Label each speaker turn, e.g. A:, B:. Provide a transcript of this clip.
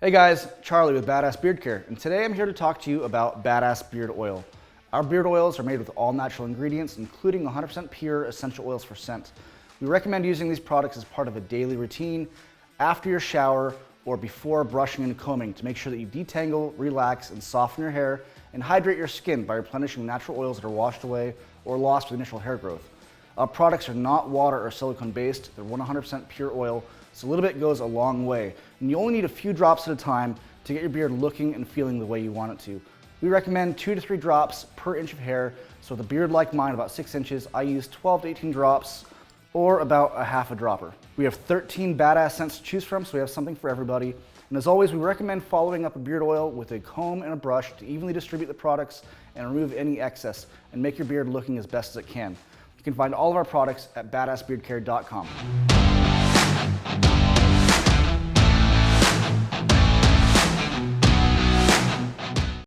A: Hey guys, Charlie with Badass Beard Care, and today I'm here to talk to you about Badass Beard Oil. Our beard oils are made with all natural ingredients, including 100% pure essential oils for scent. We recommend using these products as part of a daily routine, after your shower, or before brushing and combing to make sure that you detangle, relax, and soften your hair, and hydrate your skin by replenishing natural oils that are washed away or lost with initial hair growth. Our products are not water or silicone based, they're 100% pure oil, so a little bit goes a long way. And you only need a few drops at a time to get your beard looking and feeling the way you want it to. We recommend 2 to 3 drops per inch of hair, so with a beard like mine, about 6 inches, I use 12 to 18 drops, or about a half a dropper. We have 13 badass scents to choose from, so we have something for everybody. And as always, we recommend following up a beard oil with a comb and a brush to evenly distribute the products and remove any excess and make your beard looking as best as it can. You can find all of our products at badassbeardcare.com.